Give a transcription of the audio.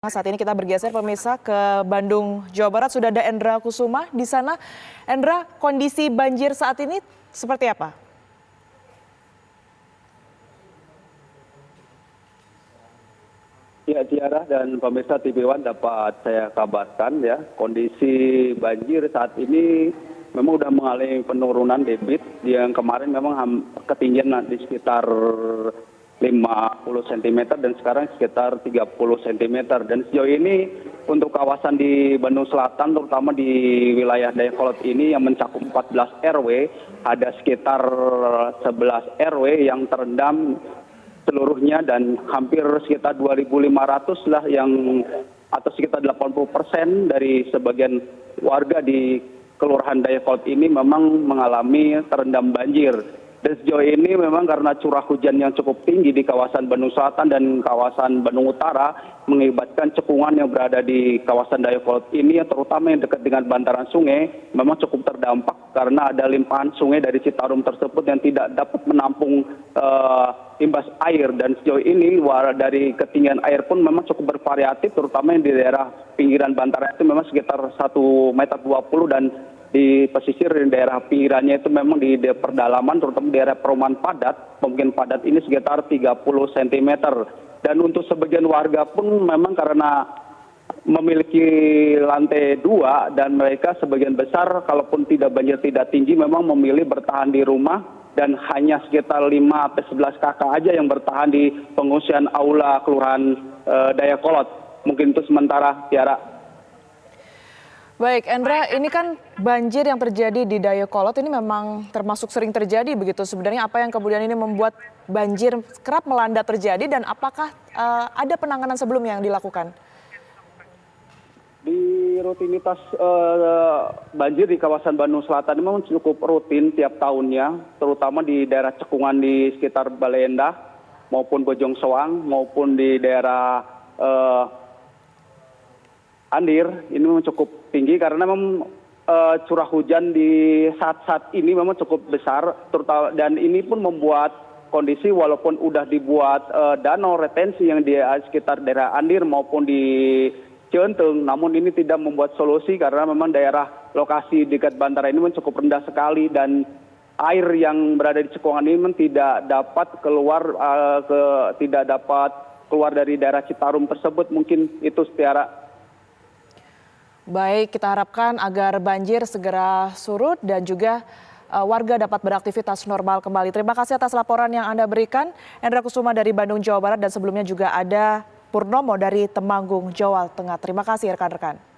Saat ini kita bergeser pemirsa ke Bandung, Jawa Barat. Sudah ada Endra Kusuma di sana. Endra, kondisi banjir saat ini seperti apa? Ya, Tiara dan pemirsa TV One dapat saya kabarkan ya, kondisi banjir saat ini memang sudah mengalami penurunan debit yang kemarin memang ketinggian di sekitar 50 cm dan sekarang sekitar 30 cm. Dan sejauh ini untuk kawasan di Bandung Selatan terutama di wilayah Dayakolot ini yang mencakup 14 RW ada sekitar 11 RW yang terendam seluruhnya dan hampir sekitar 2.500 lah yang atau sekitar 80% dari sebagian warga di Kelurahan Dayakolot ini memang mengalami terendam banjir. Dan sejauh ini memang karena curah hujan yang cukup tinggi di kawasan Bandung Selatan dan kawasan Bandung Utara mengakibatkan cekungan yang berada di kawasan Dayakolot ini terutama yang dekat dengan bantaran sungai memang cukup terdampak karena ada limpahan sungai dari Citarum tersebut yang tidak dapat menampung imbas air. Dan sejauh ini dari ketinggian air pun memang cukup bervariatif terutama yang di daerah pinggiran bantaran itu memang sekitar 1,20 meter dan di pesisir di daerah pinggirannya itu memang di perdalaman terutama di daerah perumahan padat, pemukiman padat ini sekitar 30 cm. Dan untuk sebagian warga pun memang karena memiliki lantai 2 dan mereka sebagian besar kalaupun tidak banjir tidak tinggi memang memilih bertahan di rumah dan hanya sekitar 5-11 kakak aja yang bertahan di pengungsian aula Kelurahan Dayakolot. Mungkin itu sementara, Tiara. Baik, Endra, ini kan banjir yang terjadi di Dayakolot ini memang termasuk sering terjadi begitu. Sebenarnya apa yang kemudian ini membuat banjir kerap melanda terjadi dan apakah ada penanganan sebelumnya yang dilakukan? Di rutinitas banjir di kawasan Bandung Selatan memang cukup rutin tiap tahunnya, terutama di daerah cekungan di sekitar Bale Endah maupun Bojong Soang maupun di daerah Andir. Ini memang cukup tinggi karena memang curah hujan di saat-saat ini memang cukup besar, terutama dan ini pun membuat kondisi walaupun udah dibuat danau retensi yang di sekitar daerah Andir maupun di Cienteng, namun ini tidak membuat solusi karena memang daerah lokasi dekat bantaran ini memang cukup rendah sekali dan air yang berada di cekungan ini memang tidak dapat keluar dari daerah Citarum tersebut. Mungkin itu, Tiara. Baik, kita harapkan agar banjir segera surut dan juga warga dapat beraktivitas normal kembali. Terima kasih atas laporan yang Anda berikan. Endra Kusuma dari Bandung, Jawa Barat, dan sebelumnya juga ada Purnomo dari Temanggung, Jawa Tengah. Terima kasih rekan-rekan.